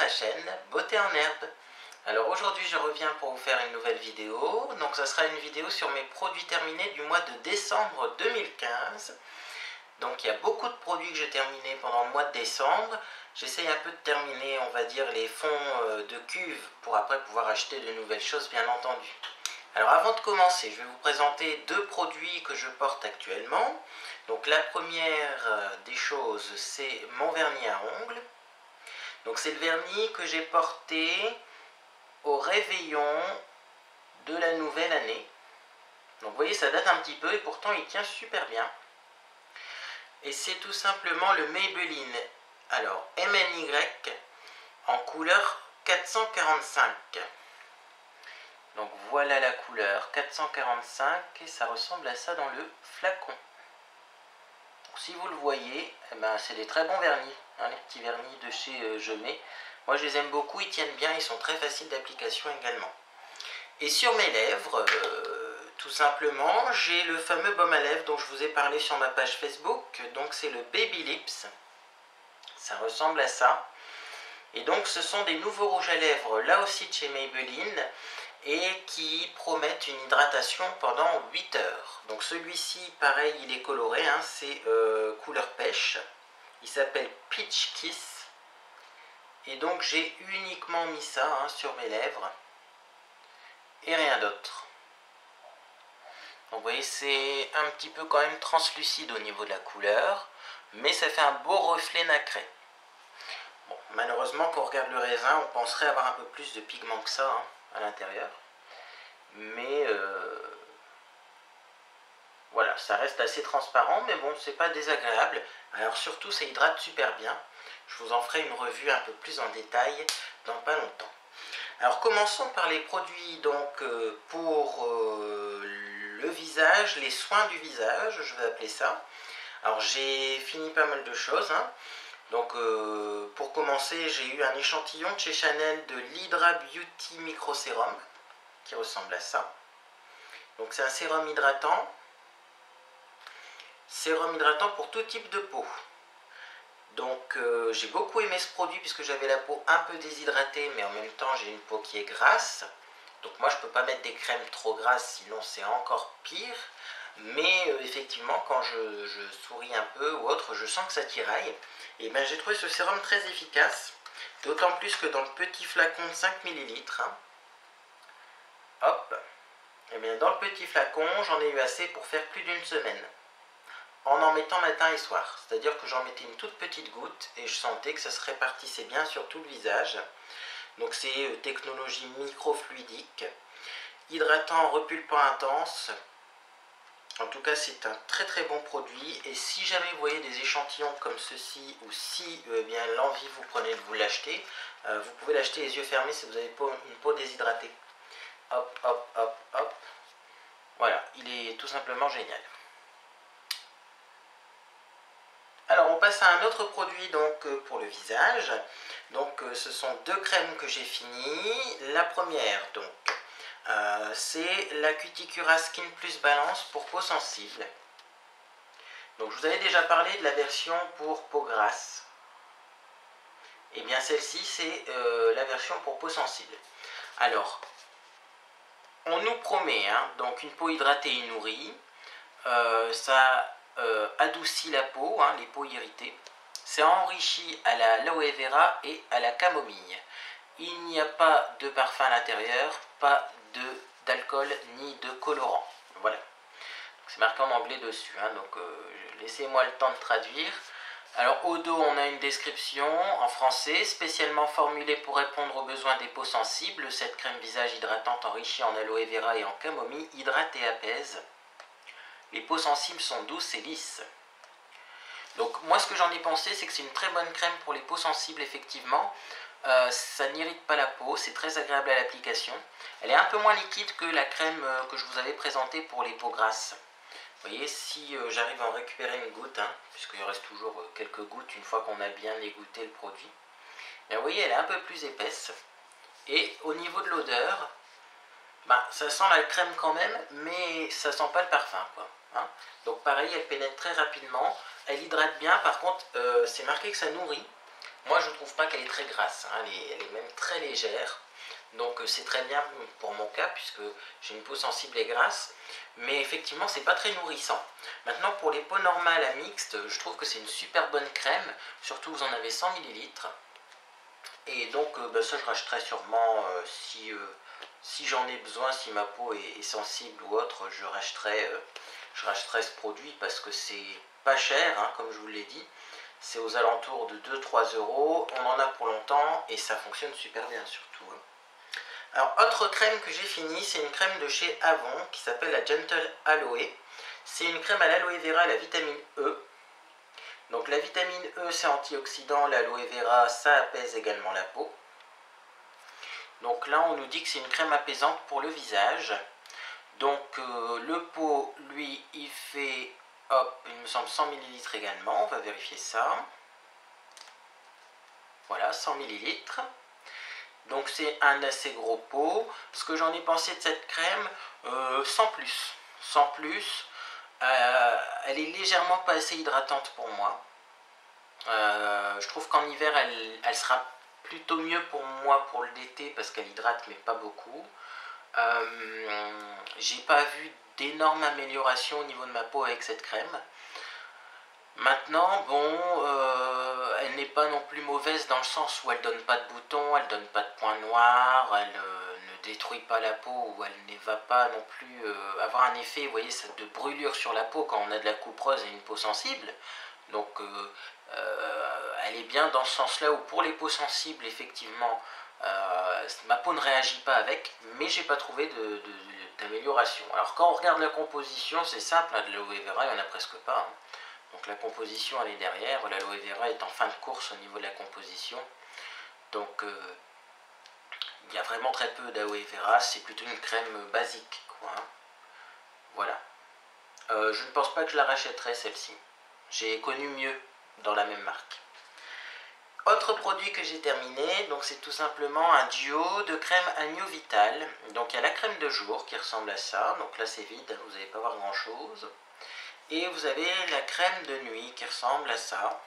ma chaîne Beauté en Herbe. Alors aujourd'hui je reviens pour vous faire une nouvelle vidéo. Donc ça sera une vidéo sur mes produits terminés du mois de décembre 2015. Donc il y a beaucoup de produits que j'ai terminés pendant le mois de décembre. J'essaye un peu de terminer, on va dire, les fonds de cuve pour après pouvoir acheter de nouvelles choses, bien entendu. Alors avant de commencer, je vais vous présenter deux produits que je porte actuellement. Donc la première des choses, c'est mon vernis à ongles. Donc c'est le vernis que j'ai porté au réveillon de la nouvelle année. Donc vous voyez, ça date un petit peu et pourtant il tient super bien. Et c'est tout simplement le Maybelline, alors MNY, en couleur 445. Donc voilà la couleur 445 et ça ressemble à ça dans le flacon. Donc, si vous le voyez, eh ben, c'est des très bons vernis, hein, les petits vernis de chez Gemay. Moi je les aime beaucoup, ils tiennent bien, ils sont très faciles d'application également. Et sur mes lèvres, tout simplement, j'ai le fameux baume à lèvres dont je vous ai parlé sur ma page Facebook. Donc c'est le Baby Lips, ça ressemble à ça. Et donc ce sont des nouveaux rouges à lèvres, là aussi de chez Maybelline, et qui promettent une hydratation pendant 8 heures. Donc celui-ci, pareil, il est coloré, hein, c'est couleur pêche. Il s'appelle Peach Kiss. Et donc j'ai uniquement mis ça, hein, sur mes lèvres. Et rien d'autre. Donc vous voyez, c'est un petit peu quand même translucide au niveau de la couleur, mais ça fait un beau reflet nacré. Bon, malheureusement, quand on regarde le raisin, on penserait avoir un peu plus de pigment que ça, hein, à l'intérieur. Mais voilà, ça reste assez transparent, mais bon, c'est pas désagréable. Alors surtout, ça hydrate super bien. Je vous en ferai une revue un peu plus en détail dans pas longtemps. Alors commençons par les produits donc pour le visage, les soins du visage, je vais appeler ça. Alors j'ai fini pas mal de choses, hein. Donc pour commencer, j'ai eu un échantillon de chez Chanel de l'Hydra Beauty Micro Sérum qui ressemble à ça. Donc c'est un sérum hydratant pour tout type de peau. Donc j'ai beaucoup aimé ce produit puisque j'avais la peau un peu déshydratée, mais en même temps j'ai une peau qui est grasse. Donc moi je ne peux pas mettre des crèmes trop grasses, sinon c'est encore pire. Mais effectivement quand je souris un peu ou autre, je sens que ça tiraille. Et bien j'ai trouvé ce sérum très efficace. D'autant plus que dans le petit flacon de 5 ml, hein, hop, et bien dans le petit flacon j'en ai eu assez pour faire plus d'une semaine. En mettant matin et soir. C'est-à-dire que j'en mettais une toute petite goutte et je sentais que ça se répartissait bien sur tout le visage. Donc c'est technologie microfluidique, hydratant, repulpant intense. En tout cas c'est un très très bon produit et si jamais vous voyez des échantillons comme ceci ou si bien l'envie vous prenez de vous l'acheter, vous pouvez l'acheter les yeux fermés si vous avez une peau déshydratée. Hop, hop, hop, hop. Voilà, il est tout simplement génial. Alors on passe à un autre produit donc pour le visage. Donc ce sont deux crèmes que j'ai finies. La première donc c'est la Cuticura Skin Plus Balance pour peau sensible. Donc je vous avais déjà parlé de la version pour peau grasse. Et bien celle-ci c'est la version pour peau sensible. Alors on nous promet hein, donc une peau hydratée et nourrie. Ça adoucit la peau, hein, les peaux irritées. C'est enrichi à la aloe vera et à la camomille. Il n'y a pas de parfum à l'intérieur, pas d'alcool ni de colorant. Voilà. C'est marqué en anglais dessus, hein, donc laissez-moi le temps de traduire. Alors au dos, on a une description en français, spécialement formulée pour répondre aux besoins des peaux sensibles. Cette crème visage hydratante enrichie en aloe vera et en camomille hydrate et apaise. Les peaux sensibles sont douces et lisses. Donc moi ce que j'en ai pensé, c'est que c'est une très bonne crème pour les peaux sensibles effectivement. Ça n'irrite pas la peau, c'est très agréable à l'application. Elle est un peu moins liquide que la crème que je vous avais présentée pour les peaux grasses. Vous voyez, si j'arrive à en récupérer une goutte, hein, puisqu'il reste toujours quelques gouttes une fois qu'on a bien égoutté le produit. Bien, vous voyez, elle est un peu plus épaisse. Et au niveau de l'odeur, bah, ça sent la crème quand même, mais ça sent pas le parfum, quoi. Hein. Donc pareil, elle pénètre très rapidement, elle hydrate bien, par contre c'est marqué que ça nourrit, Moi je trouve pas qu'elle est très grasse, hein. Elle est même très légère. Donc c'est très bien pour mon cas puisque j'ai une peau sensible et grasse. Mais effectivement c'est pas très nourrissant. Maintenant pour les peaux normales à mixtes, je trouve que c'est une super bonne crème. Surtout vous en avez 100 ml. Et donc ça je rachèterai sûrement si j'en ai besoin, si ma peau est sensible ou autre, je rachèterai ce produit parce que c'est pas cher, hein, comme je vous l'ai dit. C'est aux alentours de 2-3 euros. On en a pour longtemps et ça fonctionne super bien surtout. Hein. Alors, autre crème que j'ai fini, c'est une crème de chez Avon qui s'appelle la Gentle Aloe. C'est une crème à l'aloe vera et à la vitamine E. Donc la vitamine E c'est antioxydant, l'aloe vera ça apaise également la peau. Donc là on nous dit que c'est une crème apaisante pour le visage. Donc le pot lui il fait, hop, il me semble 100 ml également, on va vérifier ça. Voilà, 100 ml. Donc c'est un assez gros pot. Ce que j'en ai pensé de cette crème, sans plus. Sans plus. Elle est légèrement pas assez hydratante pour moi. Je trouve qu'en hiver, elle sera plutôt mieux pour moi pour l'été parce qu'elle hydrate mais pas beaucoup. J'ai pas vu d'énormes améliorations au niveau de ma peau avec cette crème. Maintenant, bon, elle n'est pas non plus mauvaise dans le sens où elle donne pas de boutons, elle donne pas de points noirs, elle ne détruit pas la peau, ou elle ne va pas non plus avoir un effet, vous voyez, de brûlure sur la peau quand on a de la coupeuse et une peau sensible. Donc, elle est bien dans ce sens-là où pour les peaux sensibles, effectivement, ma peau ne réagit pas avec, mais j'ai pas trouvé d'amélioration. Alors quand on regarde la composition, c'est simple, hein, de l'aloe vera, il n'y en a presque pas. Hein. Donc la composition elle est derrière, l'aloe vera est en fin de course au niveau de la composition. Donc il y a vraiment très peu d'aloe vera, c'est plutôt une crème basique, quoi. Hein. Voilà. Je ne pense pas que je la rachèterai celle-ci. J'ai connu mieux dans la même marque. Autre produit que j'ai terminé, donc c'est tout simplement un duo de crème Agneau Vital. Donc il y a la crème de jour qui ressemble à ça, donc là c'est vide, vous n'allez pas voir grand chose. Et vous avez la crème de nuit qui ressemble à ça.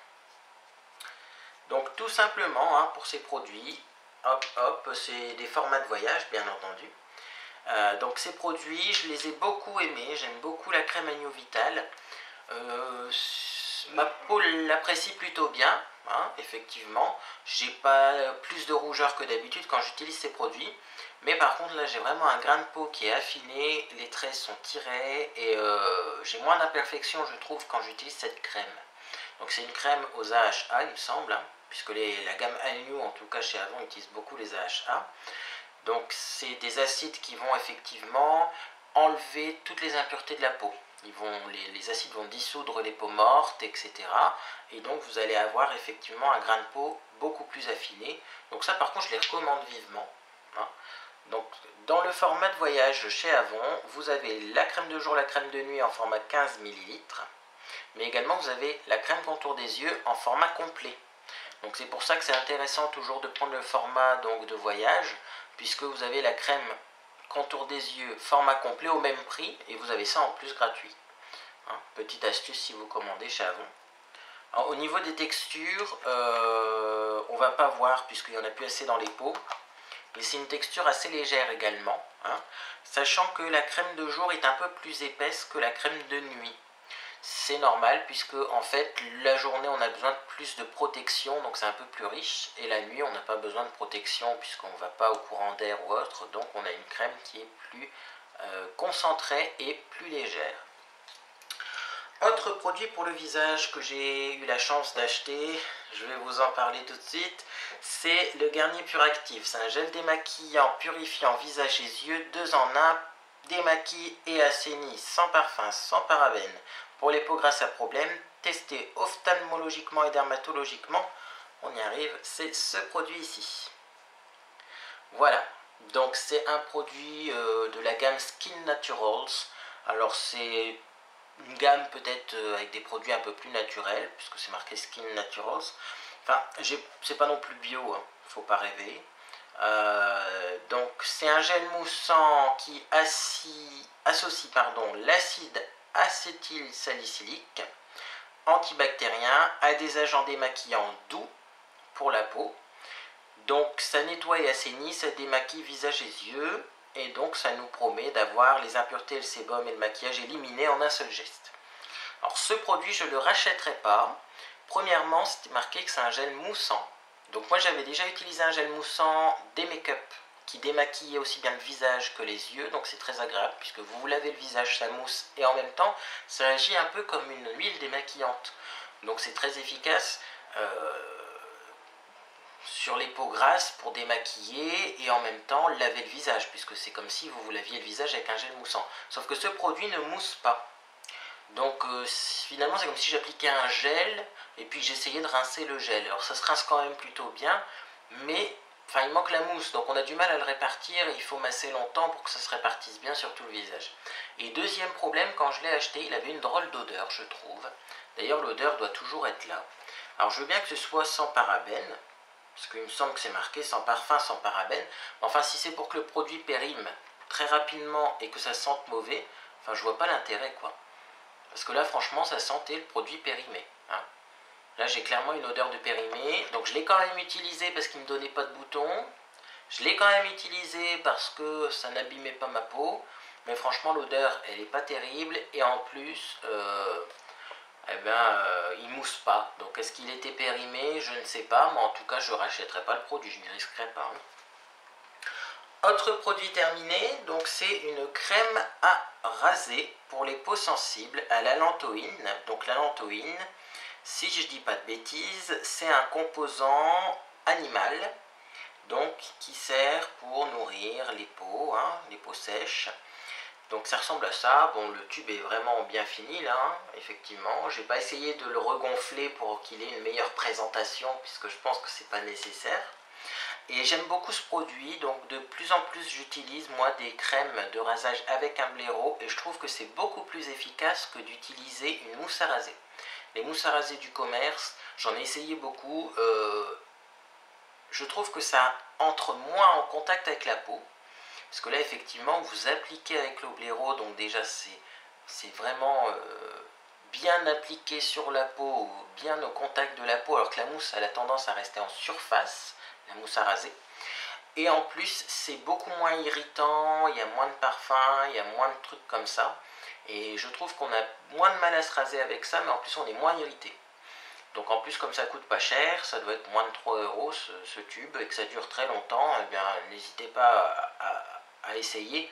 Donc tout simplement, hein, pour ces produits, hop hop, c'est des formats de voyage bien entendu. Donc ces produits, je les ai beaucoup aimés, j'aime beaucoup la crème Agneau Vital. Ma peau l'apprécie plutôt bien, hein, effectivement. J'ai pas plus de rougeur que d'habitude quand j'utilise ces produits. Mais par contre là j'ai vraiment un grain de peau qui est affiné, les traits sont tirés et j'ai moins d'imperfections je trouve quand j'utilise cette crème. Donc c'est une crème aux AHA il me semble, hein, puisque la gamme Agneau en tout cas chez Avon utilise beaucoup les AHA. Donc c'est des acides qui vont effectivement enlever toutes les impuretés de la peau. Les acides vont dissoudre les peaux mortes, etc. Et donc vous allez avoir effectivement un grain de peau beaucoup plus affiné. Donc ça par contre je les recommande vivement. Hein. Donc dans le format de voyage chez Avon, vous avez la crème de jour, la crème de nuit en format 15 ml. Mais également vous avez la crème contour des yeux en format complet. Donc c'est pour ça que c'est intéressant toujours de prendre le format donc, de voyage, puisque vous avez la crème contour des yeux format complet au même prix et vous avez ça en plus gratuit. Hein, petite astuce si vous commandez chez Avon. Alors, au niveau des textures, on va pas voir puisqu'il n'y en a plus assez dans les pots, mais c'est une texture assez légère également, hein, sachant que la crème de jour est un peu plus épaisse que la crème de nuit. C'est normal puisque en fait la journée on a besoin de plus de protection, donc c'est un peu plus riche, et la nuit on n'a pas besoin de protection puisqu'on ne va pas au courant d'air ou autre, donc on a une crème qui est plus concentrée et plus légère. Autre produit pour le visage que j'ai eu la chance d'acheter, je vais vous en parler tout de suite, c'est le Garnier Puractive. C'est un gel démaquillant, purifiant visage et yeux, 2 en 1, démaquille et assainit, sans parfum, sans parabènes. Pour les peaux grasses à problème, testé ophtalmologiquement et dermatologiquement, on y arrive, c'est ce produit ici. Voilà, donc c'est un produit de la gamme Skin Naturals. Alors c'est une gamme peut-être avec des produits un peu plus naturels, puisque c'est marqué Skin Naturals. Enfin, c'est pas non plus bio, hein, faut pas rêver. Donc c'est un gel moussant qui associe l'acide acétylsalicylique antibactérien à des agents démaquillants doux, pour la peau. Donc ça nettoie et assainit, ça démaquille visage et yeux, et donc ça nous promet d'avoir les impuretés, le sébum et le maquillage éliminés en un seul geste. Alors ce produit, je ne le rachèterai pas. Premièrement, c'était marqué que c'est un gel moussant. Donc moi j'avais déjà utilisé un gel moussant des make-up qui démaquillait aussi bien le visage que les yeux, donc c'est très agréable puisque vous vous lavez le visage, ça mousse, et en même temps ça agit un peu comme une huile démaquillante. Donc c'est très efficace sur les peaux grasses pour démaquiller et en même temps laver le visage, puisque c'est comme si vous vous laviez le visage avec un gel moussant. Sauf que ce produit ne mousse pas. Donc finalement c'est comme si j'appliquais un gel et puis j'essayais de rincer le gel. Alors ça se rince quand même plutôt bien, mais enfin il manque la mousse, donc on a du mal à le répartir et il faut masser longtemps pour que ça se répartisse bien sur tout le visage. Et deuxième problème, quand je l'ai acheté, il avait une drôle d'odeur, je trouve. D'ailleurs l'odeur doit toujours être là. Alors je veux bien que ce soit sans parabènes, parce qu'il me semble que c'est marqué sans parfum, sans parabènes. Enfin si c'est pour que le produit périme très rapidement et que ça sente mauvais, enfin je vois pas l'intérêt quoi. Parce que là franchement ça sentait le produit périmé. Hein. Là j'ai clairement une odeur de périmé, donc je l'ai quand même utilisé parce qu'il ne me donnait pas de boutons. Je l'ai quand même utilisé parce que ça n'abîmait pas ma peau. Mais franchement l'odeur elle n'est pas terrible et en plus il mousse pas. Donc est-ce qu'il était périmé? Je ne sais pas, mais en tout cas je ne rachèterai pas le produit, je n'y risquerai pas. Autre produit terminé, donc c'est une crème à raser pour les peaux sensibles à l'allantoïne. Donc l'allantoïne, si je ne dis pas de bêtises, c'est un composant animal donc qui sert pour nourrir les peaux, les peaux sèches. Donc ça ressemble à ça. Bon, le tube est vraiment bien fini là, effectivement. J'ai pas essayé de le regonfler pour qu'il ait une meilleure présentation puisque je pense que c'est pas nécessaire. Et j'aime beaucoup ce produit, donc de plus en plus j'utilise moi des crèmes de rasage avec un blaireau et je trouve que c'est beaucoup plus efficace que d'utiliser une mousse à raser. Les mousses à raser du commerce, j'en ai essayé beaucoup, je trouve que ça entre moins en contact avec la peau. Parce que là effectivement vous appliquez avec le blaireau, donc déjà c'est vraiment bien appliqué sur la peau, bien au contact de la peau, alors que la mousse a la tendance à rester en surface, la mousse à raser. Et en plus c'est beaucoup moins irritant, il y a moins de parfum, il y a moins de trucs comme ça. Et je trouve qu'on a moins de mal à se raser avec ça, mais en plus on est moins irrité. Donc en plus comme ça coûte pas cher, ça doit être moins de 3 € ce tube et que ça dure très longtemps, eh bien n'hésitez pas à essayer,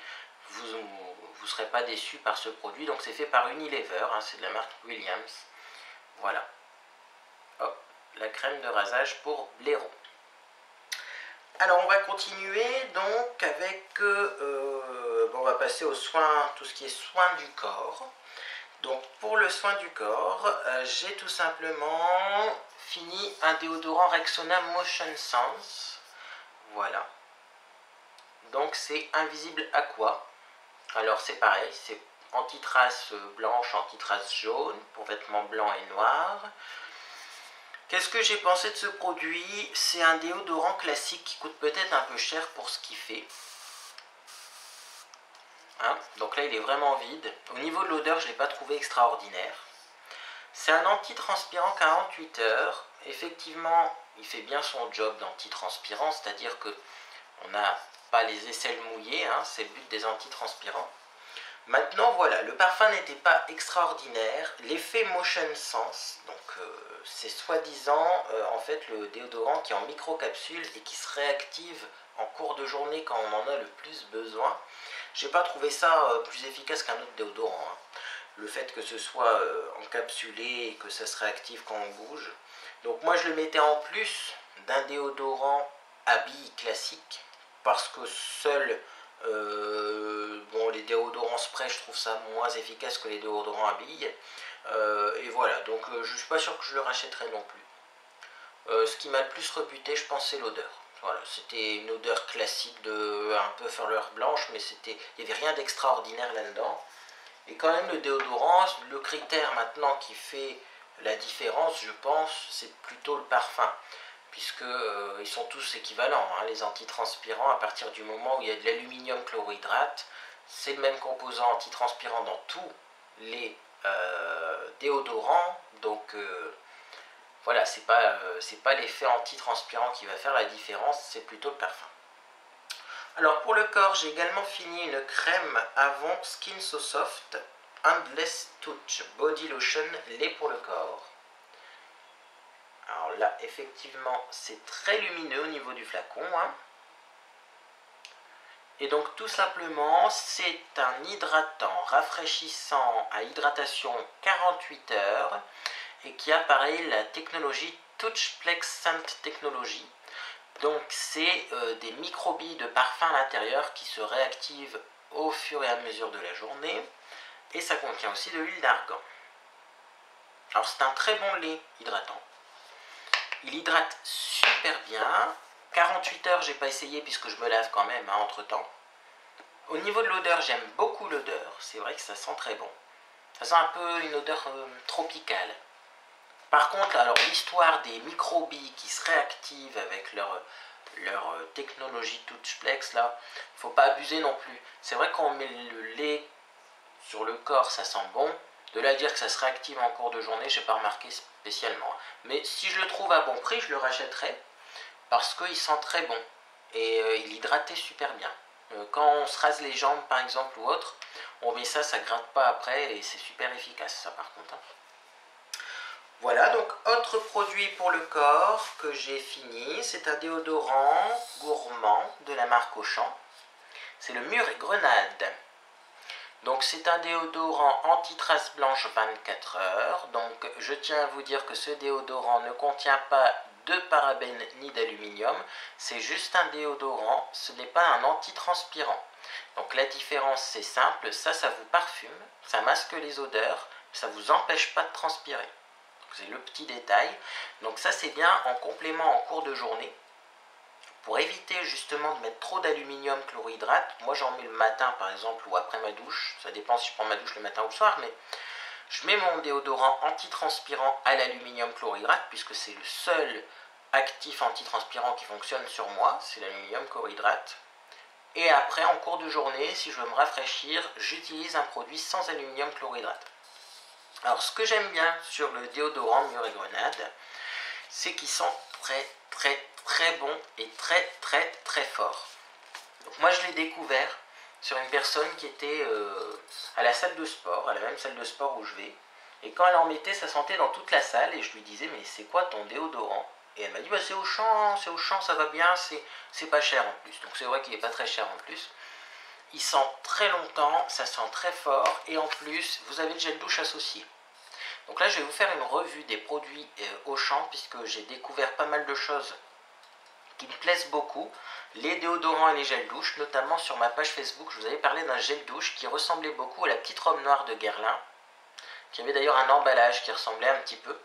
vous ne serez pas déçu par ce produit. Donc c'est fait par Unilever, c'est de la marque Williams. Voilà. Hop, la crème de rasage pour blaireau. Alors on va continuer donc avec, on va passer aux soins, tout ce qui est soins du corps. Donc pour le soin du corps, j'ai tout simplement fini un déodorant Rexona Motion Sense. Voilà. Donc c'est Invisible Aqua. Alors c'est pareil, c'est anti-trace blanche, anti-trace jaune pour vêtements blancs et noirs. Qu'est-ce que j'ai pensé de ce produit? C'est un déodorant classique qui coûte peut-être un peu cher pour ce qu'il fait. Donc là il est vraiment vide. Au niveau de l'odeur je ne l'ai pas trouvé extraordinaire. C'est un antitranspirant 48 heures. Effectivement il fait bien son job d'antitranspirant, c'est-à-dire que on n'a pas les aisselles mouillées, c'est le but des antitranspirants. Maintenant voilà, le parfum n'était pas extraordinaire. L'effet Motion Sense, donc c'est soi-disant en fait le déodorant qui est en microcapsule et qui se réactive en cours de journée quand on en a le plus besoin. J'ai pas trouvé ça plus efficace qu'un autre déodorant. Le fait que ce soit encapsulé et que ça se réactive quand on bouge. Donc moi je le mettais en plus d'un déodorant à billes classique parce que seul les déodorants spray je trouve ça moins efficace que les déodorants à billes. Et voilà, donc je suis pas sûr que je le rachèterai non plus. Ce qui m'a le plus rebuté je pense c'est l'odeur. Voilà, c'était une odeur classique de un peu fleur blanche, mais il n'y avait rien d'extraordinaire là-dedans. Et quand même le déodorant, le critère maintenant qui fait la différence, je pense, c'est plutôt le parfum. Puisque ils sont tous équivalents, les antitranspirants, à partir du moment où il y a de l'aluminium chlorohydrate, c'est le même composant antitranspirant dans tous les déodorants. Donc voilà, c'est pas l'effet anti-transpirant qui va faire la différence, c'est plutôt le parfum. Alors pour le corps, j'ai également fini une crème Avon Skin So Soft Endless Touch Body Lotion lait pour le corps. Alors là, effectivement, c'est très lumineux au niveau du flacon, hein. Et donc tout simplement, c'est un hydratant rafraîchissant à hydratation 48 heures et qui a pareil la technologie Touchplex Scent Technology. Donc c'est des microbilles de parfum à l'intérieur qui se réactivent au fur et à mesure de la journée. Et ça contient aussi de l'huile d'argan. Alors c'est un très bon lait hydratant. Il hydrate super bien. 48 heures, j'ai pas essayé puisque je me lave quand même hein, entre temps. Au niveau de l'odeur, j'aime beaucoup l'odeur. C'est vrai que ça sent très bon. Ça sent un peu une odeur tropicale. Par contre, alors l'histoire des microbilles qui se réactivent avec leur technologie Touchplex, là, il ne faut pas abuser non plus. C'est vrai qu'on met le lait sur le corps, ça sent bon. De là à dire que ça se réactive en cours de journée, je n'ai pas remarqué spécialement. Mais si je le trouve à bon prix, je le rachèterai parce qu'il sent très bon et il hydratait super bien. Quand on se rase les jambes par exemple ou autre, on met ça, ça gratte pas après et c'est super efficace ça par contre. Voilà, donc autre produit pour le corps que j'ai fini, c'est un déodorant gourmand de la marque Auchan. C'est le Mûre et Grenade. Donc c'est un déodorant anti-trace blanche 24 heures. Donc je tiens à vous dire que ce déodorant ne contient pas de parabènes ni d'aluminium. C'est juste un déodorant, ce n'est pas un antitranspirant. Donc la différence c'est simple, ça vous parfume, ça masque les odeurs, ça ne vous empêche pas de transpirer. C'est le petit détail. Donc ça c'est bien en complément en cours de journée. Pour éviter justement de mettre trop d'aluminium chlorhydrate, moi j'en mets le matin par exemple ou après ma douche, ça dépend si je prends ma douche le matin ou le soir, mais je mets mon déodorant antitranspirant à l'aluminium chlorhydrate puisque c'est le seul actif antitranspirant qui fonctionne sur moi, c'est l'aluminium chlorhydrate. Et après en cours de journée, si je veux me rafraîchir, j'utilise un produit sans aluminium chlorhydrate. Alors ce que j'aime bien sur le déodorant Mûre et Grenade, c'est qu'il sent très bon et très fort. Donc moi je l'ai découvert sur une personne qui était à la salle de sport, à la même salle de sport où je vais. Et quand elle en mettait, ça sentait dans toute la salle et je lui disais mais c'est quoi ton déodorant? Et elle m'a dit bah, c'est Auchan, ça va bien, c'est pas cher en plus. Donc c'est vrai qu'il est pas très cher en plus. Il sent très longtemps, ça sent très fort et en plus vous avez le gel douche associé. Donc là je vais vous faire une revue des produits Auchan puisque j'ai découvert pas mal de choses qui me plaisent beaucoup, les déodorants et les gels douche, notamment sur ma page Facebook, je vous avais parlé d'un gel douche qui ressemblait beaucoup à la petite robe noire de Guerlain, qui avait d'ailleurs un emballage qui ressemblait un petit peu.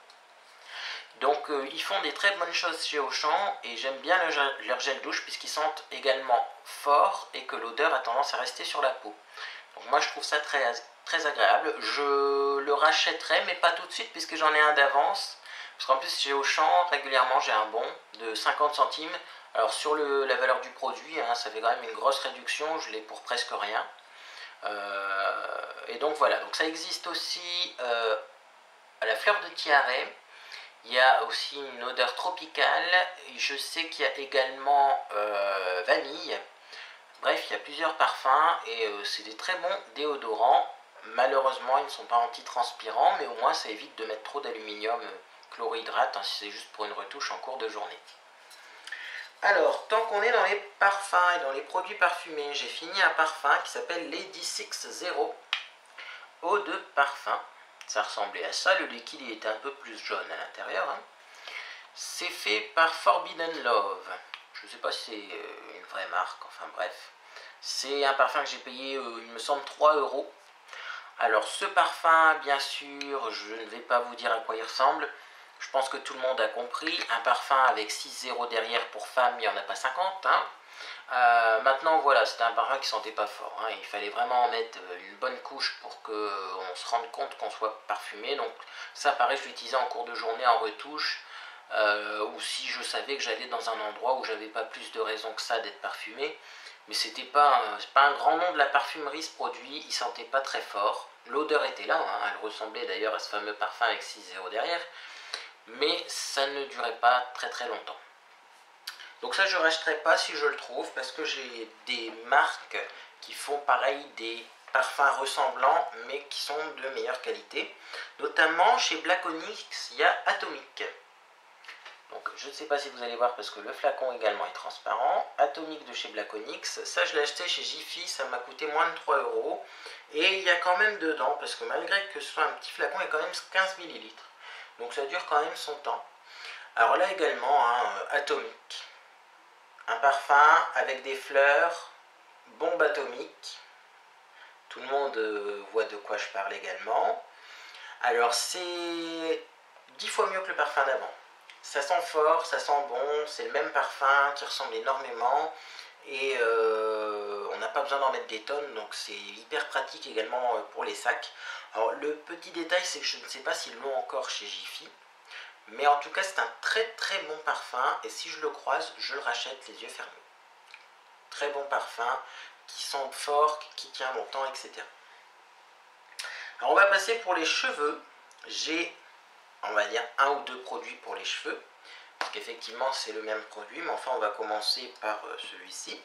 Donc ils font des très bonnes choses chez Auchan et j'aime bien leur gel douche puisqu'ils sentent également fort et que l'odeur a tendance à rester sur la peau. Donc moi je trouve ça très agréable. Je le rachèterai mais pas tout de suite puisque j'en ai un d'avance. Parce qu'en plus chez Auchan, régulièrement j'ai un bon de 50 centimes. Alors sur la valeur du produit, hein, ça fait quand même une grosse réduction, je l'ai pour presque rien. Et donc voilà, donc ça existe aussi à la fleur de tiare. Il y a aussi une odeur tropicale. Et je sais qu'il y a également vanille. Bref, il y a plusieurs parfums et c'est des très bons déodorants. Malheureusement, ils ne sont pas antitranspirants, mais au moins ça évite de mettre trop d'aluminium chlorhydrate hein, si c'est juste pour une retouche en cours de journée. Alors, tant qu'on est dans les parfums et dans les produits parfumés, j'ai fini un parfum qui s'appelle Lady 60 Eau de parfum. Ça ressemblait à ça, le liquide il était un peu plus jaune à l'intérieur. Hein. C'est fait par Forbidden Love. Je ne sais pas si c'est une vraie marque, enfin bref. C'est un parfum que j'ai payé, il me semble, 3 €. Alors ce parfum, bien sûr, je ne vais pas vous dire à quoi il ressemble. Je pense que tout le monde a compris. Un parfum avec 6 zéros derrière pour femme, il n'y en a pas 50. Hein. Maintenant, voilà, c'était un parfum qui sentait pas fort. Hein. Il fallait vraiment en mettre une bonne couche pour qu'on se rende compte qu'on soit parfumé. Donc ça, pareil, je l'utilisais en cours de journée en retouche. Ou si je savais que j'allais dans un endroit où j'avais pas plus de raison que ça d'être parfumé. Mais c'était pas un grand nom de la parfumerie ce produit, il sentait pas très fort. L'odeur était là, hein, elle ressemblait d'ailleurs à ce fameux parfum avec 6 zéros derrière. mais ça ne durait pas très très longtemps. Donc ça je ne rachèterai pas si je le trouve, parce que j'ai des marques qui font pareil des parfums ressemblants mais qui sont de meilleure qualité. Notamment chez Black Onyx, il y a Atomic. Donc je ne sais pas si vous allez voir parce que le flacon également est transparent. Atomic de chez Black Onyx, ça je l'ai acheté chez Jiffy, ça m'a coûté moins de 3 €. Et il y a quand même dedans, parce que malgré que ce soit un petit flacon, il y a quand même 15 ml. Donc ça dure quand même son temps. Alors là également, Atomic. Un parfum avec des fleurs, bombe atomique. Tout le monde voit de quoi je parle également. Alors c'est 10 fois mieux que le parfum d'avant. Ça sent fort, ça sent bon, c'est le même parfum qui ressemble énormément et on n'a pas besoin d'en mettre des tonnes, donc c'est hyper pratique également pour les sacs. Alors le petit détail, c'est que je ne sais pas s'ils l'ont encore chez Jiffy, mais en tout cas c'est un très très bon parfum et si je le croise, je le rachète les yeux fermés. Très bon parfum, qui sent fort, qui tient longtemps, etc. Alors on va passer pour les cheveux. J'ai, on va dire, un ou deux produits pour les cheveux, parce qu'effectivement c'est le même produit, mais enfin on va commencer par celui-ci.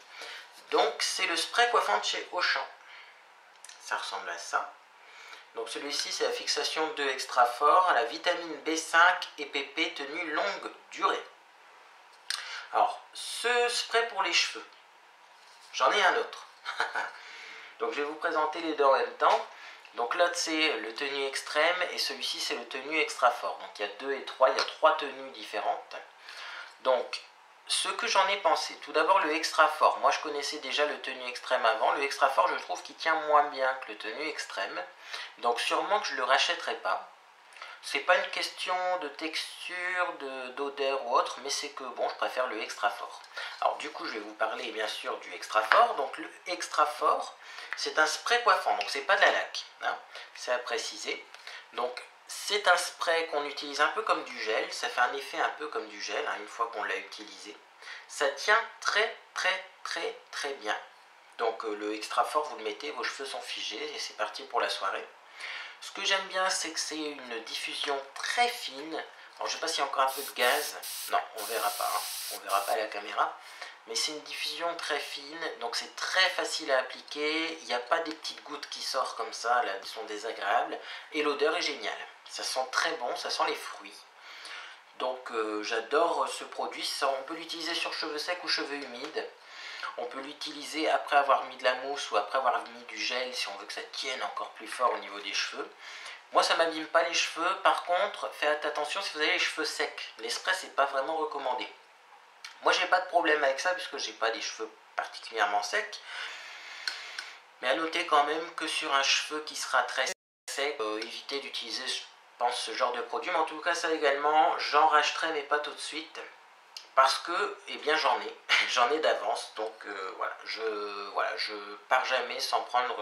Donc c'est le spray coiffant de chez Auchan. Ça ressemble à ça. Donc celui-ci c'est la fixation 2 extra fort à la vitamine B5 et PP tenue longue durée. Alors ce spray pour les cheveux, j'en ai un autre. Donc je vais vous présenter les deux en même temps. Donc l'autre c'est le tenue extrême et celui-ci c'est le tenue extra fort. Donc il y a 2 et 3, il y a 3 tenues différentes. Donc ce que j'en ai pensé, tout d'abord le extra fort. Moi je connaissais déjà le tenue extrême avant. Le extra fort je trouve qu'il tient moins bien que le tenue extrême. Donc sûrement que je ne le rachèterai pas. C'est pas une question de texture, d'odeur ou autre, mais c'est que bon, je préfère le extra fort. Alors du coup, je vais vous parler bien sûr du extra fort. Donc le extra fort, c'est un spray coiffant, donc c'est pas de la laque, hein, c'est à préciser. Donc c'est un spray qu'on utilise un peu comme du gel, ça fait un effet un peu comme du gel, hein, une fois qu'on l'a utilisé. Ça tient très très très très bien. Donc le extra fort, vous le mettez, vos cheveux sont figés et c'est parti pour la soirée. Ce que j'aime bien, c'est que c'est une diffusion très fine. Alors, je ne sais pas s'il y a encore un peu de gaz. Non, on verra pas. Hein. On verra pas à la caméra. Mais c'est une diffusion très fine. Donc, c'est très facile à appliquer. Il n'y a pas des petites gouttes qui sortent comme ça, là, qui sont désagréables. Et l'odeur est géniale. Ça sent très bon. Ça sent les fruits. Donc, j'adore ce produit. On peut l'utiliser sur cheveux secs ou cheveux humides. On peut l'utiliser après avoir mis de la mousse ou après avoir mis du gel si on veut que ça tienne encore plus fort au niveau des cheveux. Moi ça m'abîme pas les cheveux, par contre faites attention si vous avez les cheveux secs. Les sprays c'est pas vraiment recommandé. Moi j'ai pas de problème avec ça puisque j'ai pas des cheveux particulièrement secs. Mais à noter quand même que sur un cheveu qui sera très sec, évitez d'utiliser je pense ce genre de produit. Mais en tout cas ça également j'en rachèterai mais pas tout de suite. Parce que, eh bien j'en ai d'avance, donc je pars jamais sans prendre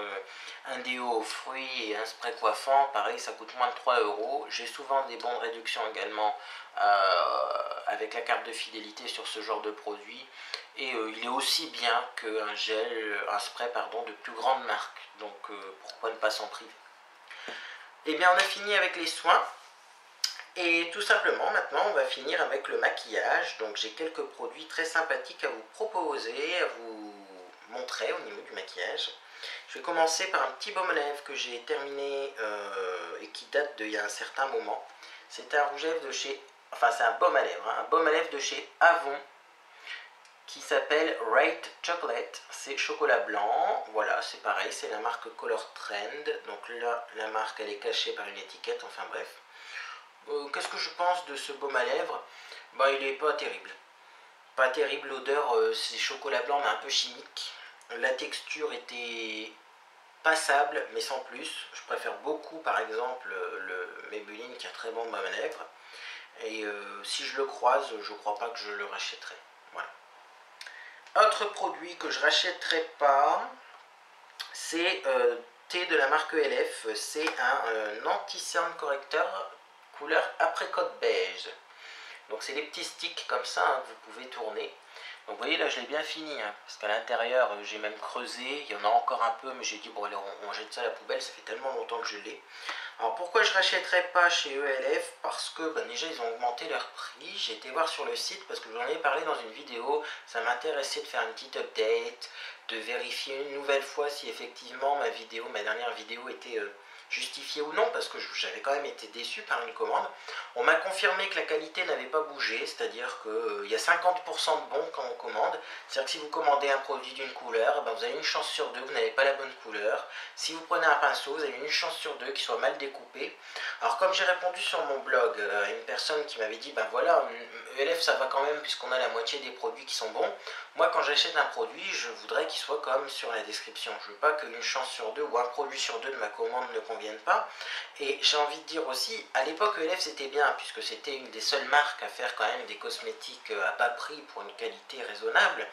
un déo aux fruits et un spray coiffant, pareil ça coûte moins de 3 €, j'ai souvent des bons de réduction également avec la carte de fidélité sur ce genre de produit, et il est aussi bien qu'un gel, un spray pardon, de plus grande marque, donc pourquoi ne pas s'en priver. Eh bien on a fini avec les soins. Et tout simplement, maintenant, on va finir avec le maquillage. Donc, j'ai quelques produits très sympathiques à vous proposer, à vous montrer au niveau du maquillage. Je vais commencer par un petit baume à lèvres que j'ai terminé et qui date d'il y a un certain moment. C'est un rouge à lèvres de chez... Enfin, c'est un baume à lèvres, hein, un baume à lèvres de chez Avon qui s'appelle Rate Chocolate. C'est chocolat blanc. Voilà, c'est pareil, c'est la marque Color Trend. Donc là, la marque, elle est cachée par une étiquette. Enfin, bref. Qu'est-ce que je pense de ce baume à lèvres? Bah, il est pas terrible. Pas terrible, l'odeur, c'est chocolat blanc mais un peu chimique. La texture était passable mais sans plus. Je préfère beaucoup par exemple le Maybelline qui a très bon baume à lèvres. Et si je le croise, je crois pas que je le rachèterai. Voilà. Autre produit que je rachèterai pas, c'est thé de la marque ELF. C'est un anti-cerne correcteur couleur apricot beige. Donc c'est des petits sticks comme ça hein, que vous pouvez tourner. Donc vous voyez là je l'ai bien fini, hein, parce qu'à l'intérieur j'ai même creusé, il y en a encore un peu, mais j'ai dit bon allez on jette ça à la poubelle, ça fait tellement longtemps que je l'ai. Alors pourquoi je rachèterais pas chez ELF? Parce que déjà ils ont augmenté leur prix. J'ai été voir sur le site parce que j'en ai parlé dans une vidéo. Ça m'intéressait de faire une petite update, de vérifier une nouvelle fois si effectivement ma dernière vidéo était justifiée ou non, parce que j'avais quand même été déçu par une commande. On m'a confirmé que la qualité n'avait pas bougé, c'est-à-dire qu'il y a 50% de bon quand on commande. C'est-à-dire que si vous commandez un produit d'une couleur, ben vous avez une chance sur deux que vous n'avez pas la bonne couleur. Si vous prenez un pinceau, vous avez une chance sur deux qu'il soit mal découpé. Alors comme j'ai répondu sur mon blog à une personne qui m'avait dit, ben voilà, ELF ça va quand même puisqu'on a la moitié des produits qui sont bons. Moi quand j'achète un produit, je voudrais qu'il soit comme sur la description. Je veux pas qu'une chance sur deux ou un produit sur deux de ma commande ne convienne pas. Et j'ai envie de dire aussi, à l'époque ELF c'était bien puisque c'était une des seules marques à faire quand même des cosmétiques à bas prix pour une qualité raisonnable.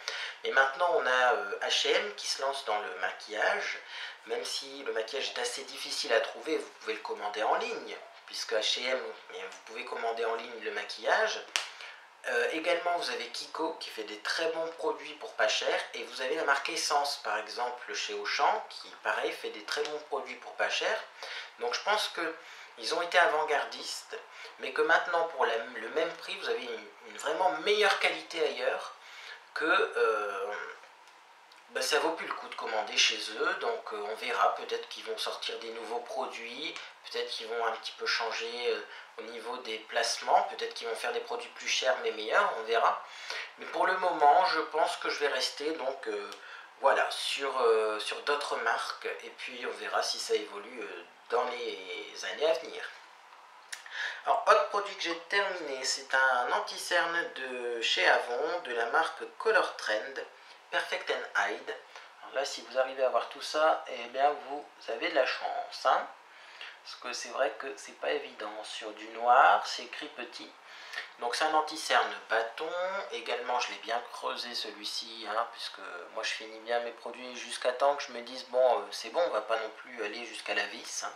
Et maintenant on a H&M qui se lance dans le maquillage. Même si le maquillage est assez difficile à trouver, vous pouvez le commander en ligne, puisque H&M, vous pouvez commander en ligne le maquillage. Également, vous avez Kiko qui fait des très bons produits pour pas cher, et vous avez la marque Essence, par exemple, chez Auchan, qui, pareil, fait des très bons produits pour pas cher. Donc je pense qu'ils ont été avant-gardistes, mais que maintenant, pour le même prix, vous avez une vraiment meilleure qualité ailleurs que... ça vaut plus le coup de commander chez eux, donc on verra, peut-être qu'ils vont sortir des nouveaux produits, peut-être qu'ils vont un petit peu changer au niveau des placements, peut-être qu'ils vont faire des produits plus chers mais meilleurs, on verra. Mais pour le moment, je pense que je vais rester donc voilà, sur d'autres marques, et puis on verra si ça évolue dans les années à venir. Alors, autre produit que j'ai terminé, c'est un anti-cerne de chez Avon, de la marque Color Trend, Perfect and Hide. Alors là, si vous arrivez à voir tout ça, eh bien vous avez de la chance, hein, parce que c'est vrai que c'est pas évident. Sur du noir, c'est écrit petit. Donc c'est un anti-cerne bâton. Également, je l'ai bien creusé celui-ci, hein, puisque moi je finis bien mes produits jusqu'à temps que je me dise bon, c'est bon, on va pas non plus aller jusqu'à la vis, hein.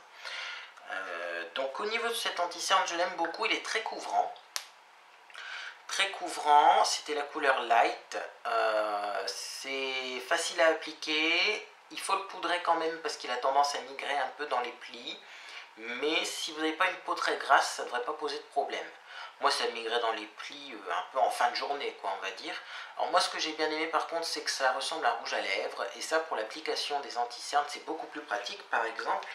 Donc au niveau de cet anti-cerne, je l'aime beaucoup, il est très couvrant. Très couvrant, c'était la couleur light, c'est facile à appliquer, il faut le poudrer quand même parce qu'il a tendance à migrer un peu dans les plis, mais si vous n'avez pas une peau très grasse, ça ne devrait pas poser de problème. Moi ça migrait dans les plis un peu en fin de journée, quoi, on va dire. Alors moi ce que j'ai bien aimé par contre, c'est que ça ressemble à un rouge à lèvres, et ça pour l'application des anti-cernes c'est beaucoup plus pratique par exemple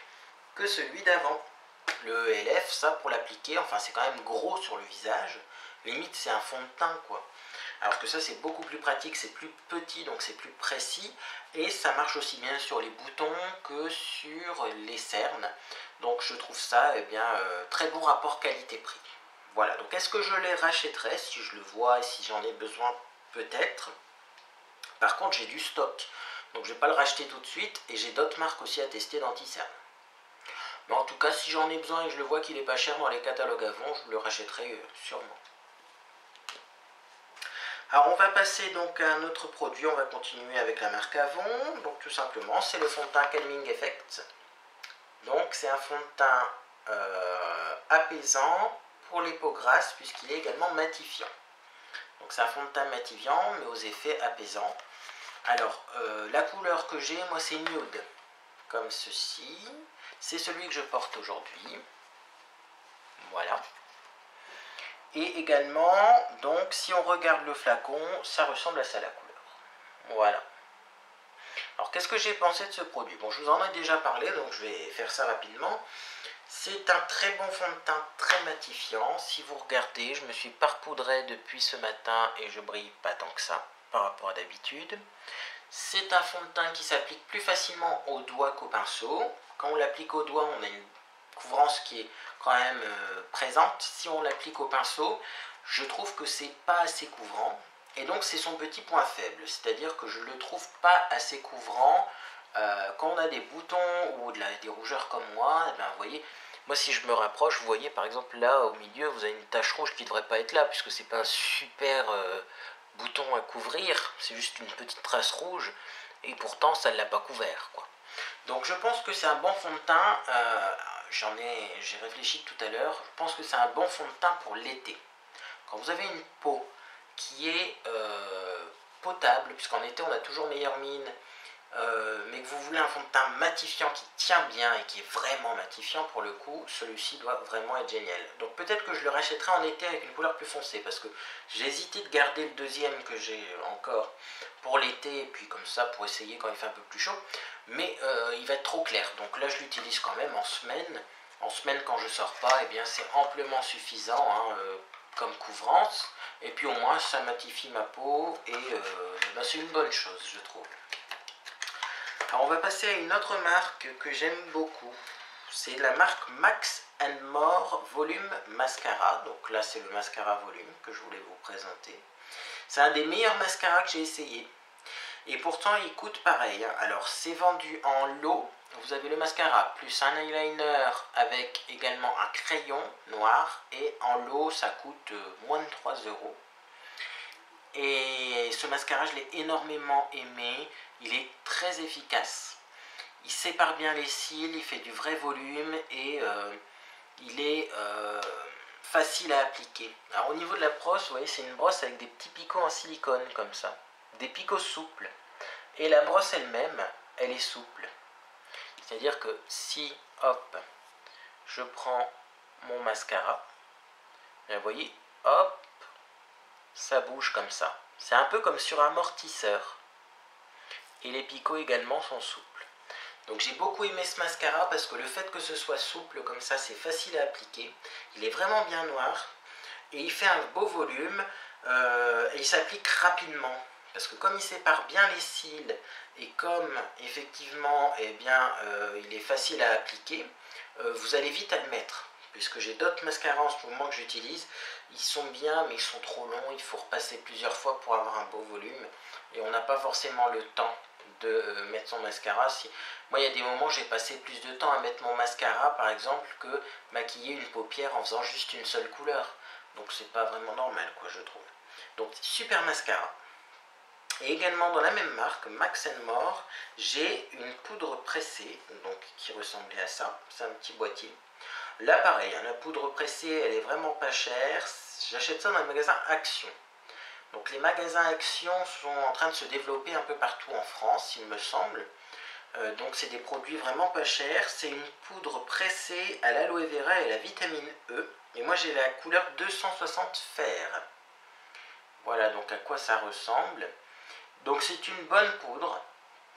que celui d'avant. Le ELF, ça pour l'appliquer, enfin c'est quand même gros sur le visage, limite c'est un fond de teint quoi. Alors que ça c'est beaucoup plus pratique, c'est plus petit donc c'est plus précis, et ça marche aussi bien sur les boutons que sur les cernes. Donc je trouve ça très bon rapport qualité-prix. Voilà, donc est-ce que je les rachèterai si je le vois et si j'en ai besoin? Peut-être. Par contre j'ai du stock, donc je ne vais pas le racheter tout de suite, et j'ai d'autres marques aussi à tester d'anti-cernes. Mais en tout cas, si j'en ai besoin et que je le vois qu'il est pas cher dans les catalogues Avon, je le rachèterai sûrement. Alors on va passer donc à un autre produit, on va continuer avec la marque Avon. Donc tout simplement, c'est le fond de teint Calming Effect. Donc c'est un fond de teint apaisant pour les peaux grasses puisqu'il est également matifiant. Donc c'est un fond de teint matifiant mais aux effets apaisants. Alors la couleur que j'ai, moi c'est nude, comme ceci. C'est celui que je porte aujourd'hui. Voilà. Et également, donc, si on regarde le flacon, ça ressemble à ça la couleur. Voilà. Alors, qu'est-ce que j'ai pensé de ce produit? Bon, je vous en ai déjà parlé, donc je vais faire ça rapidement. C'est un très bon fond de teint, très matifiant. Si vous regardez, je me suis parpoudré depuis ce matin et je brille pas tant que ça par rapport à d'habitude. C'est un fond de teint qui s'applique plus facilement au doigt qu'au pinceau. Quand on l'applique au doigt, on a une couvrance qui est quand même présente. Si on l'applique au pinceau, je trouve que c'est pas assez couvrant. Et donc c'est son petit point faible. C'est-à-dire que je le trouve pas assez couvrant. Quand on a des boutons ou des rougeurs comme moi, eh bien, vous voyez, moi si je me rapproche, vous voyez par exemple là au milieu, vous avez une tache rouge qui ne devrait pas être là, puisque c'est pas un super bouton à couvrir, c'est juste une petite trace rouge, et pourtant ça ne l'a pas couvert, quoi. Donc je pense que c'est un bon fond de teint, j'ai réfléchi tout à l'heure, je pense que c'est un bon fond de teint pour l'été. Quand vous avez une peau qui est potable, puisqu'en été on a toujours meilleure mine, mais que vous voulez un fond de teint matifiant qui tient bien et qui est vraiment matifiant pour le coup, celui-ci doit vraiment être génial. Donc peut-être que je le rachèterai en été avec une couleur plus foncée, parce que j'ai hésité de garder le deuxième que j'ai encore pour l'été, et puis comme ça pour essayer quand il fait un peu plus chaud, mais il va être trop clair. Donc là je l'utilise quand même en semaine. En semaine quand je sors pas, eh bien c'est amplement suffisant hein, comme couvrance, et puis au moins ça matifie ma peau, et ben, c'est une bonne chose je trouve. Alors on va passer à une autre marque que j'aime beaucoup. C'est la marque Max & More Volume Mascara. Donc là c'est le mascara volume que je voulais vous présenter. C'est un des meilleurs mascaras que j'ai essayé. Et pourtant il coûte pareil. Hein. Alors c'est vendu en lot. Vous avez le mascara plus un eyeliner avec également un crayon noir. Et en lot ça coûte moins de 3 €. Et ce mascara je l'ai énormément aimé. Il est très efficace. Il sépare bien les cils, il fait du vrai volume et il est facile à appliquer. Alors au niveau de la brosse, vous voyez, c'est une brosse avec des petits picots en silicone comme ça. Des picots souples. Et la brosse elle-même, elle est souple. C'est-à-dire que si, hop, je prends mon mascara, vous voyez, hop, ça bouge comme ça. C'est un peu comme sur un amortisseur. Et les picots également sont souples. Donc j'ai beaucoup aimé ce mascara parce que le fait que ce soit souple comme ça, c'est facile à appliquer. Il est vraiment bien noir et il fait un beau volume et il s'applique rapidement. Parce que comme il sépare bien les cils et comme effectivement eh bien, il est facile à appliquer, vous allez vite à le mettre. Puisque j'ai d'autres mascaras en ce moment que j'utilise, ils sont bien mais ils sont trop longs, il faut repasser plusieurs fois pour avoir un beau volume et on n'a pas forcément le temps de mettre son mascara. Moi il y a des moments où j'ai passé plus de temps à mettre mon mascara par exemple que maquiller une paupière en faisant juste une seule couleur, donc c'est pas vraiment normal quoi je trouve. Donc super mascara. Et également dans la même marque, Max & More, j'ai une poudre pressée donc, qui ressemblait à ça, c'est un petit boîtier. Là pareil, hein, la poudre pressée elle est vraiment pas chère, j'achète ça dans les magasins Action. Donc les magasins Action sont en train de se développer un peu partout en France il me semble. Donc c'est des produits vraiment pas chers, c'est une poudre pressée à l'aloe vera et à la vitamine E. Et moi j'ai la couleur 260 fer. Voilà donc à quoi ça ressemble. Donc c'est une bonne poudre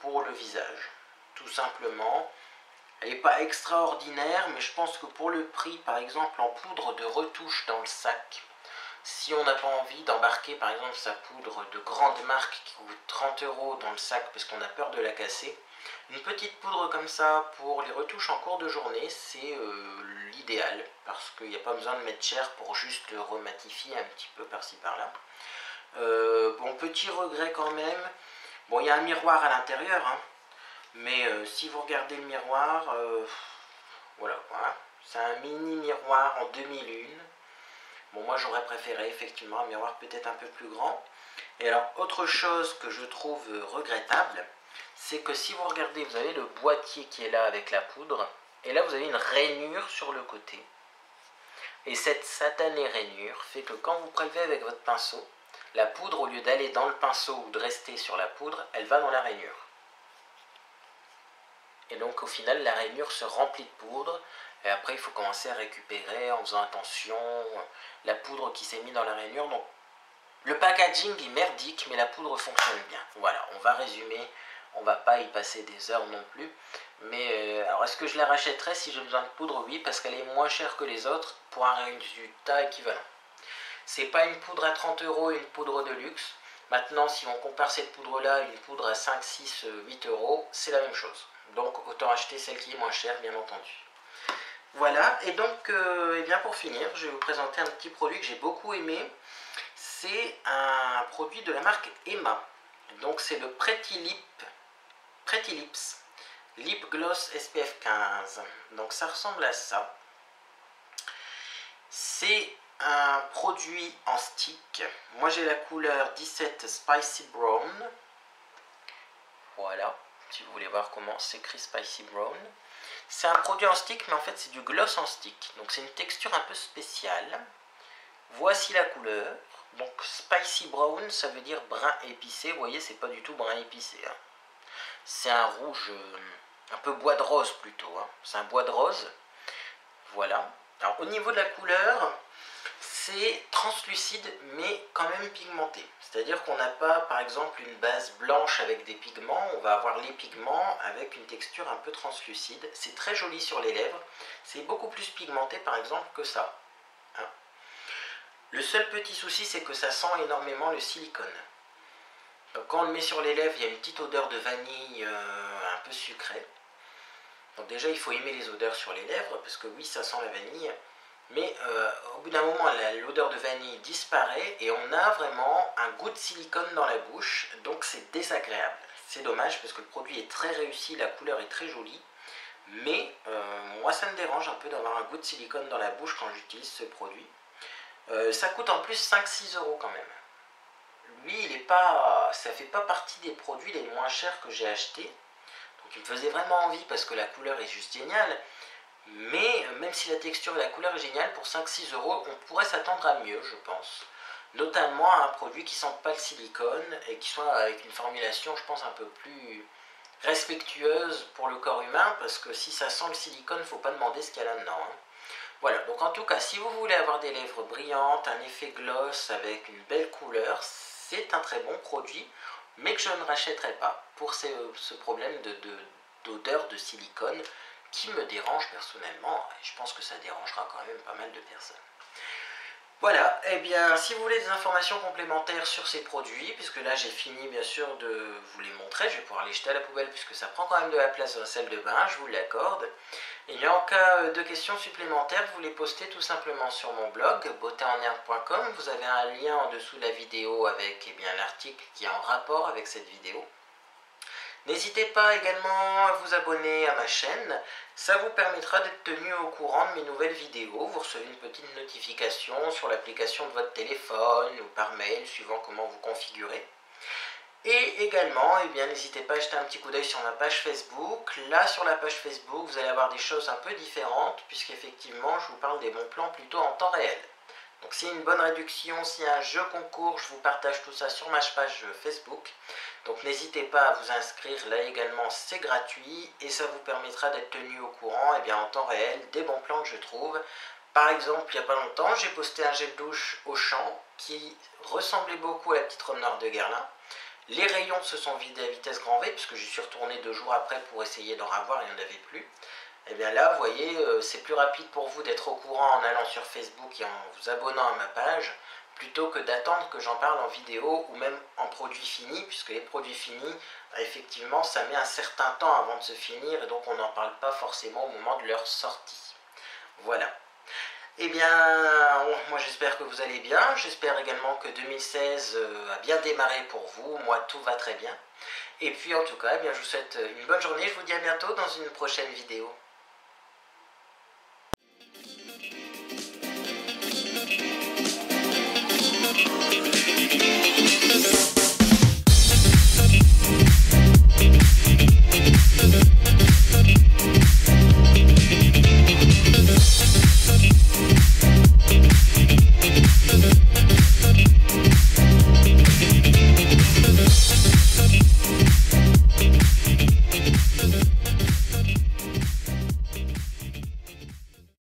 pour le visage, tout simplement. Elle n'est pas extraordinaire, mais je pense que pour le prix, par exemple en poudre de retouche dans le sac, si on n'a pas envie d'embarquer par exemple sa poudre de grande marque qui coûte 30 € dans le sac parce qu'on a peur de la casser, une petite poudre comme ça pour les retouches en cours de journée, c'est l'idéal parce qu'il n'y a pas besoin de mettre cher pour juste le rematifier un petit peu par-ci par-là. Bon, petit regret quand même, bon il y a un miroir à l'intérieur, hein, mais si vous regardez le miroir, voilà quoi, c'est un mini miroir en demi-lune. Bon moi j'aurais préféré effectivement un miroir peut-être un peu plus grand. Et alors autre chose que je trouve regrettable, c'est que si vous regardez, vous avez le boîtier qui est là avec la poudre, et là vous avez une rainure sur le côté. Et cette satanée rainure fait que quand vous prélevez avec votre pinceau, la poudre, au lieu d'aller dans le pinceau ou de rester sur la poudre, elle va dans la rainure. Et donc au final, la rainure se remplit de poudre. Et après, il faut commencer à récupérer en faisant attention la poudre qui s'est mise dans la rainure. Donc le packaging est merdique, mais la poudre fonctionne bien. Voilà, on va résumer. On va pas y passer des heures non plus. Mais alors, est-ce que je la rachèterais si j'ai besoin de poudre? Oui, parce qu'elle est moins chère que les autres pour un résultat équivalent. C'est pas une poudre à 30 € et une poudre de luxe. Maintenant, si on compare cette poudre-là à une poudre à 5, 6, 8 €, c'est la même chose. Donc, autant acheter celle qui est moins chère, bien entendu. Voilà, et donc, eh bien pour finir, je vais vous présenter un petit produit que j'ai beaucoup aimé. C'est un produit de la marque Emma. Donc, c'est le Pretty Lips Lip Gloss SPF 15. Donc, ça ressemble à ça. C'est un produit en stick. Moi j'ai la couleur 17 Spicy Brown. Voilà, si vous voulez voir comment s'écrit Spicy Brown. C'est un produit en stick, mais en fait c'est du gloss en stick. Donc c'est une texture un peu spéciale. Voici la couleur. Donc spicy brown, ça veut dire brun épicé. Vous voyez, c'est pas du tout brun épicé, hein. C'est un rouge, un peu bois de rose plutôt, hein. C'est un bois de rose. Voilà. Alors au niveau de la couleur, c'est translucide mais quand même pigmenté. C'est-à-dire qu'on n'a pas par exemple une base blanche avec des pigments, on va avoir les pigments avec une texture un peu translucide. C'est très joli sur les lèvres, c'est beaucoup plus pigmenté par exemple que ça, hein. Le seul petit souci, c'est que ça sent énormément le silicone. Donc quand on le met sur les lèvres, il y a une petite odeur de vanille un peu sucrée. Donc déjà, il faut aimer les odeurs sur les lèvres, parce que oui, ça sent la vanille. Mais au bout d'un moment, l'odeur de vanille disparaît et on a vraiment un goût de silicone dans la bouche. Donc c'est désagréable. C'est dommage parce que le produit est très réussi, la couleur est très jolie. Mais moi, ça me dérange un peu d'avoir un goût de silicone dans la bouche quand j'utilise ce produit. Ça coûte en plus 5-6 € quand même. Lui, ça fait pas partie des produits les moins chers que j'ai achetés. Donc il me faisait vraiment envie parce que la couleur est juste géniale. Mais même si la texture et la couleur est géniale, pour 5-6 €, on pourrait s'attendre à mieux, je pense. Notamment à un produit qui ne sente pas le silicone et qui soit avec une formulation, je pense, un peu plus respectueuse pour le corps humain, parce que si ça sent le silicone, il ne faut pas demander ce qu'il y a là-dedans, hein. Voilà, donc en tout cas, si vous voulez avoir des lèvres brillantes, un effet gloss avec une belle couleur, c'est un très bon produit, mais que je ne rachèterai pas pour ce problème d'odeur de silicone qui me dérange personnellement, et je pense que ça dérangera quand même pas mal de personnes. Voilà, et bien si vous voulez des informations complémentaires sur ces produits, puisque là j'ai fini bien sûr de vous les montrer, je vais pouvoir les jeter à la poubelle puisque ça prend quand même de la place dans la salle de bain, je vous l'accorde. Et bien en cas de questions supplémentaires, vous les postez tout simplement sur mon blog beautéenherbe.com. Vous avez un lien en dessous de la vidéo avec l'article qui est en rapport avec cette vidéo. N'hésitez pas également à vous abonner à ma chaîne, ça vous permettra d'être tenu au courant de mes nouvelles vidéos. Vous recevez une petite notification sur l'application de votre téléphone ou par mail, suivant comment vous configurez. Et également, n'hésitez pas à jeter un petit coup d'œil sur ma page Facebook. Là, sur la page Facebook, vous allez avoir des choses un peu différentes, puisqu'effectivement, je vous parle des bons plans plutôt en temps réel. Donc s'il y a une bonne réduction, s'il y a un jeu concours, je vous partage tout ça sur ma page Facebook. Donc n'hésitez pas à vous inscrire, là également c'est gratuit et ça vous permettra d'être tenu au courant en temps réel des bons plans que je trouve. Par exemple, il n'y a pas longtemps, j'ai posté un gel douche Auchan qui ressemblait beaucoup à la petite Robe Noire de Guerlain. Les rayons se sont vidés à vitesse grand V puisque j'y suis retourné 2 jours après pour essayer d'en avoir et il n'y en avait plus. Et bien là, vous voyez, c'est plus rapide pour vous d'être au courant en allant sur Facebook et en vous abonnant à ma page, plutôt que d'attendre que j'en parle en vidéo ou même en produit fini, puisque les produits finis, effectivement, ça met un certain temps avant de se finir et donc on n'en parle pas forcément au moment de leur sortie. Voilà. Eh bien, moi j'espère que vous allez bien, j'espère également que 2016 a bien démarré pour vous, moi tout va très bien. Et puis en tout cas, je vous souhaite une bonne journée, je vous dis à bientôt dans une prochaine vidéo.